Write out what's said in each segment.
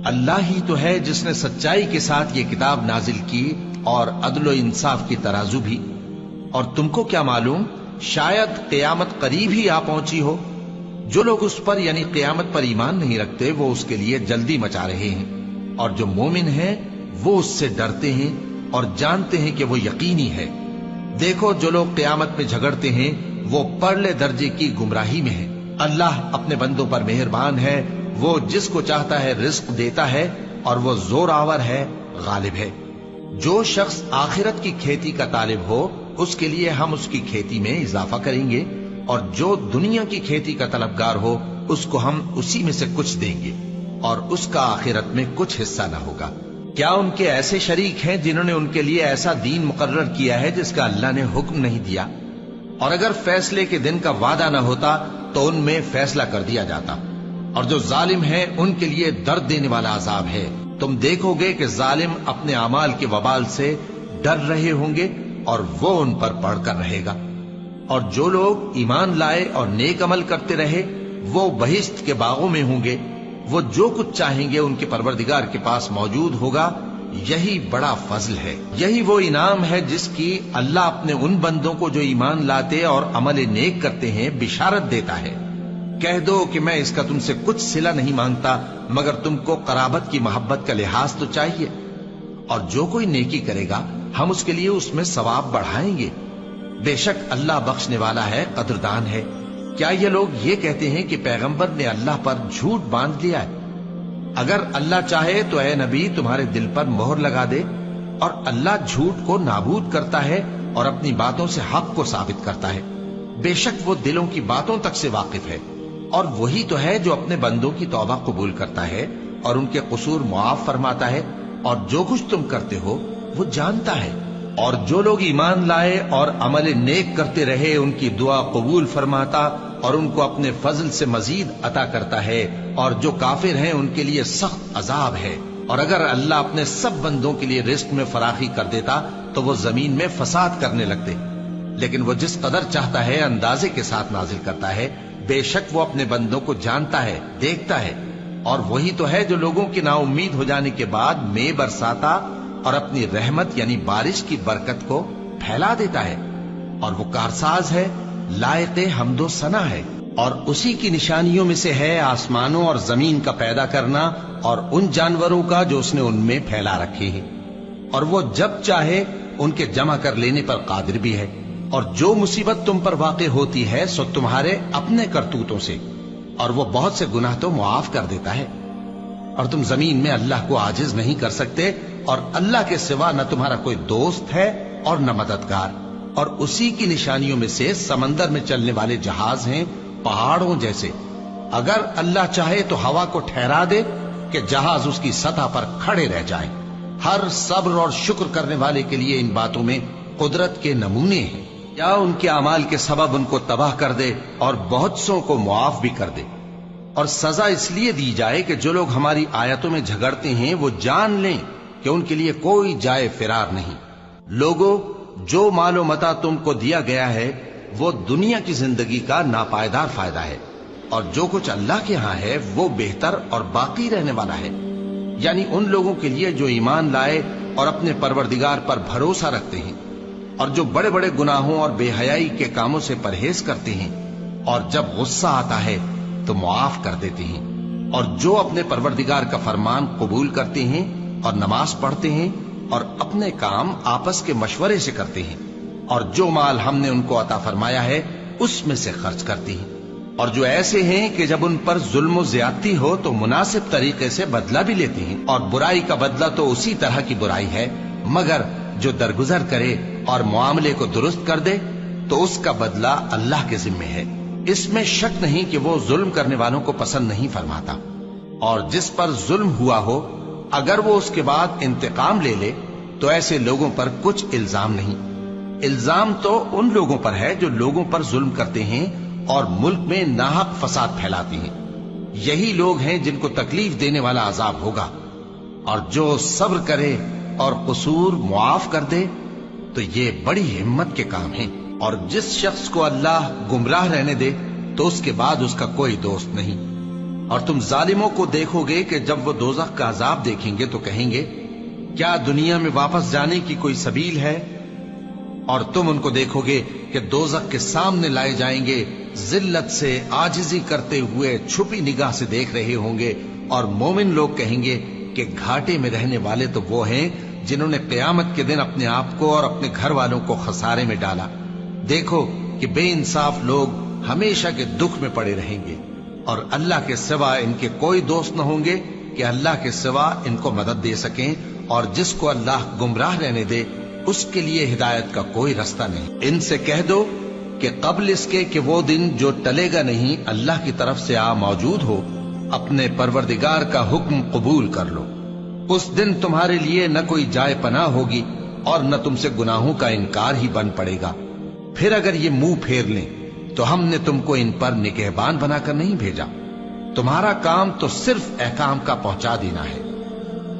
اللہ ہی تو ہے جس نے سچائی کے ساتھ یہ کتاب نازل کی اور عدل و انصاف کی ترازو بھی. اور تم کو کیا معلوم، شاید قیامت قریب ہی آ پہنچی ہو. جو لوگ اس پر یعنی قیامت پر ایمان نہیں رکھتے وہ اس کے لیے جلدی مچا رہے ہیں، اور جو مومن ہیں وہ اس سے ڈرتے ہیں اور جانتے ہیں کہ وہ یقینی ہے. دیکھو جو لوگ قیامت میں جھگڑتے ہیں وہ پرلے درجے کی گمراہی میں ہیں. اللہ اپنے بندوں پر مہربان ہے، وہ جس کو چاہتا ہے رزق دیتا ہے اور وہ زور آور ہے، غالب ہے. جو شخص آخرت کی کھیتی کا طالب ہو اس کے لیے ہم اس کی کھیتی میں اضافہ کریں گے، اور جو دنیا کی کھیتی کا طلبگار ہو اس کو ہم اسی میں سے کچھ دیں گے، اور اس کا آخرت میں کچھ حصہ نہ ہوگا. کیا ان کے ایسے شریک ہیں جنہوں نے ان کے لیے ایسا دین مقرر کیا ہے جس کا اللہ نے حکم نہیں دیا؟ اور اگر فیصلے کے دن کا وعدہ نہ ہوتا تو ان میں فیصلہ کر دیا جاتا. اور جو ظالم ہیں ان کے لیے درد دینے والا عذاب ہے. تم دیکھو گے کہ ظالم اپنے اعمال کے وبال سے ڈر رہے ہوں گے اور وہ ان پر پڑھ کر رہے گا. اور جو لوگ ایمان لائے اور نیک عمل کرتے رہے وہ بہشت کے باغوں میں ہوں گے. وہ جو کچھ چاہیں گے ان کے پروردگار کے پاس موجود ہوگا. یہی بڑا فضل ہے، یہی وہ انعام ہے جس کی اللہ اپنے ان بندوں کو جو ایمان لاتے اور عمل نیک کرتے ہیں بشارت دیتا ہے. کہہ دو کہ میں اس کا تم سے کچھ صلہ نہیں مانگتا مگر تم کو قرابت کی محبت کا لحاظ تو چاہیے. اور جو کوئی نیکی کرے گا ہم اس کے لیے اس میں ثواب بڑھائیں گے. بے شک اللہ بخشنے والا ہے، قدردان ہے. کیا یہ لوگ یہ کہتے ہیں کہ پیغمبر نے اللہ پر جھوٹ باندھ لیا ہے؟ اگر اللہ چاہے تو اے نبی تمہارے دل پر مہر لگا دے. اور اللہ جھوٹ کو نابود کرتا ہے اور اپنی باتوں سے حق کو ثابت کرتا ہے. بے شک وہ دلوں کی باتوں تک سے واقف ہے، اور وہی تو ہے جو اپنے بندوں کی توبہ قبول کرتا ہے اور ان کے قصور معاف فرماتا ہے. اور جو کچھ تم کرتے ہو وہ جانتا ہے. اور جو لوگ ایمان لائے اور عمل نیک کرتے رہے ان کی دعا قبول فرماتا اور ان کو اپنے فضل سے مزید عطا کرتا ہے. اور جو کافر ہیں ان کے لیے سخت عذاب ہے. اور اگر اللہ اپنے سب بندوں کے لیے رزق میں فراخی کر دیتا تو وہ زمین میں فساد کرنے لگتے، لیکن وہ جس قدر چاہتا ہے اندازے کے ساتھ نازل کرتا ہے. بے شک وہ اپنے بندوں کو جانتا ہے، دیکھتا ہے. اور وہی تو ہے جو لوگوں کی نا امید ہو جانے کے بعد مے برساتا اور اپنی رحمت یعنی بارش کی برکت کو پھیلا دیتا ہے. اور وہ کارساز ہے، لائق حمد و ثنا ہے. اور اسی کی نشانیوں میں سے ہے آسمانوں اور زمین کا پیدا کرنا اور ان جانوروں کا جو اس نے ان میں پھیلا رکھے ہیں. اور وہ جب چاہے ان کے جمع کر لینے پر قادر بھی ہے. اور جو مصیبت تم پر واقع ہوتی ہے سو تمہارے اپنے کرتوتوں سے، اور وہ بہت سے گناہ تو معاف کر دیتا ہے. اور تم زمین میں اللہ کو عاجز نہیں کر سکتے، اور اللہ کے سوا نہ تمہارا کوئی دوست ہے اور نہ مددگار. اور اسی کی نشانیوں میں سے سمندر میں چلنے والے جہاز ہیں پہاڑوں جیسے. اگر اللہ چاہے تو ہوا کو ٹھہرا دے کہ جہاز اس کی سطح پر کھڑے رہ جائیں. ہر صبر اور شکر کرنے والے کے لیے ان باتوں میں قدرت کے نمونے ہیں. یا ان کے اعمال کے سبب ان کو تباہ کر دے اور بہت سو کو معاف بھی کر دے. اور سزا اس لیے دی جائے کہ جو لوگ ہماری آیتوں میں جھگڑتے ہیں وہ جان لیں کہ ان کے لیے کوئی جائے فرار نہیں. لوگوں، جو مال و متاع تم کو دیا گیا ہے وہ دنیا کی زندگی کا ناپائیدار فائدہ ہے، اور جو کچھ اللہ کے ہاں ہے وہ بہتر اور باقی رہنے والا ہے. یعنی ان لوگوں کے لیے جو ایمان لائے اور اپنے پروردگار پر بھروسہ رکھتے ہیں، اور جو بڑے بڑے گناہوں اور بے حیائی کے کاموں سے پرہیز کرتے ہیں، اور جب غصہ آتا ہے تو معاف کر دیتے ہیں. اور جو اپنے پروردگار کا فرمان قبول کرتے ہیں اور نماز پڑھتے ہیں اور اپنے کام آپس کے مشورے سے کرتے ہیں، اور جو مال ہم نے ان کو عطا فرمایا ہے اس میں سے خرچ کرتے ہیں. اور جو ایسے ہیں کہ جب ان پر ظلم و زیادتی ہو تو مناسب طریقے سے بدلہ بھی لیتے ہیں. اور برائی کا بدلہ تو اسی طرح کی برائی ہے، مگر جو درگزر کرے اور معاملے کو درست کر دے تو اس کا بدلہ اللہ کے ذمے ہے. اس میں شک نہیں کہ وہ ظلم کرنے والوں کو پسند نہیں فرماتا. اور جس پر ظلم ہوا ہو اگر وہ اس کے بعد انتقام لے لے تو ایسے لوگوں پر کچھ الزام نہیں. الزام تو ان لوگوں پر ہے جو لوگوں پر ظلم کرتے ہیں اور ملک میں ناحق فساد پھیلاتے ہیں. یہی لوگ ہیں جن کو تکلیف دینے والا عذاب ہوگا. اور جو صبر کرے اور قصور معاف کر دے تو یہ بڑی ہمت کے کام ہیں. اور جس شخص کو اللہ گمراہ رہنے دے تو اس کے بعد اس کا کوئی دوست نہیں. اور تم ظالموں کو دیکھو گے کہ جب وہ دوزخ کا عذاب دیکھیں گے تو کہیں گے کیا دنیا میں واپس جانے کی کوئی سبیل ہے؟ اور تم ان کو دیکھو گے کہ دوزخ کے سامنے لائے جائیں گے، ذلت سے عاجزی کرتے ہوئے چھپی نگاہ سے دیکھ رہے ہوں گے، اور مومن لوگ کہیں گے کہ گھاٹے میں رہنے والے تو وہ ہیں جنہوں نے قیامت کے دن اپنے آپ کو اور اپنے گھر والوں کو خسارے میں ڈالا۔ دیکھو کہ بے انصاف لوگ ہمیشہ کے دکھ میں پڑے رہیں گے، اور اللہ کے سوا ان کے کوئی دوست نہ ہوں گے کہ اللہ کے سوا ان کو مدد دے سکیں، اور جس کو اللہ گمراہ رہنے دے اس کے لیے ہدایت کا کوئی رستہ نہیں۔ ان سے کہہ دو کہ قبل اس کے کہ وہ دن جو ٹلے گا نہیں اللہ کی طرف سے آ موجود ہو، اپنے پروردگار کا حکم قبول کر لو۔ اس دن تمہارے لیے نہ کوئی جائے پناہ ہوگی اور نہ تم سے گناہوں کا انکار ہی بن پڑے گا۔ پھر اگر یہ منہ پھیر لیں تو ہم نے تم کو ان پر نگہبان بنا کر نہیں بھیجا، تمہارا کام تو صرف احکام کا پہنچا دینا ہے۔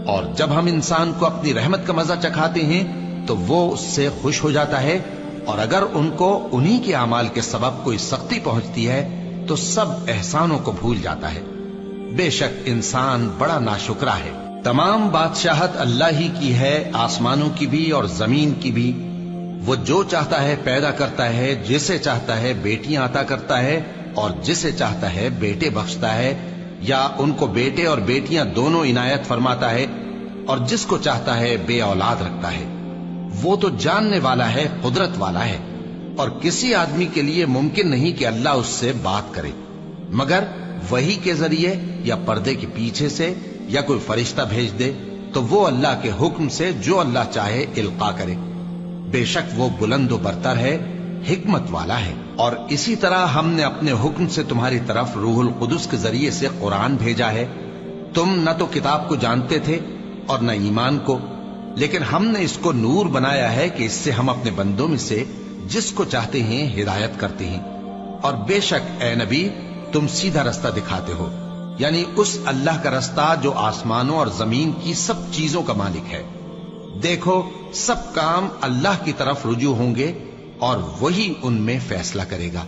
اور جب ہم انسان کو اپنی رحمت کا مزہ چکھاتے ہیں تو وہ اس سے خوش ہو جاتا ہے، اور اگر ان کو انہی کے اعمال کے سبب کوئی سختی پہنچتی ہے تو سب احسانوں کو بھول جاتا ہے۔ بے شک انسان بڑا ناشکرا ہے۔ تمام بادشاہت اللہ ہی کی ہے، آسمانوں کی بھی اور زمین کی بھی۔ وہ جو چاہتا ہے پیدا کرتا ہے، جسے چاہتا ہے بیٹیاں عطا کرتا ہے اور جسے چاہتا ہے بیٹے بخشتا ہے، یا ان کو بیٹے اور بیٹیاں دونوں عنایت فرماتا ہے، اور جس کو چاہتا ہے بے اولاد رکھتا ہے۔ وہ تو جاننے والا ہے، قدرت والا ہے، اور کسی آدمی کے لیے ممکن نہیں کہ اللہ اس سے بات کرے مگر وحی کے ذریعے یا پردے کے پیچھے سے، یا کوئی فرشتہ بھیج دے تو وہ اللہ کے حکم سے جو اللہ چاہے القا کرے۔ بے شک وہ بلند و برتر ہے، حکمت والا ہے۔ اور اسی طرح ہم نے اپنے حکم سے تمہاری طرف روح القدس کے ذریعے سے قرآن بھیجا ہے۔ تم نہ تو کتاب کو جانتے تھے اور نہ ایمان کو، لیکن ہم نے اس کو نور بنایا ہے کہ اس سے ہم اپنے بندوں میں سے جس کو چاہتے ہیں ہدایت کرتے ہیں۔ اور بے شک اے نبی تم سیدھا رستہ دکھاتے ہو، یعنی اس اللہ کا رستہ جو آسمانوں اور زمین کی سب چیزوں کا مالک ہے۔ دیکھو سب کام اللہ کی طرف رجوع ہوں گے اور وہی ان میں فیصلہ کرے گا۔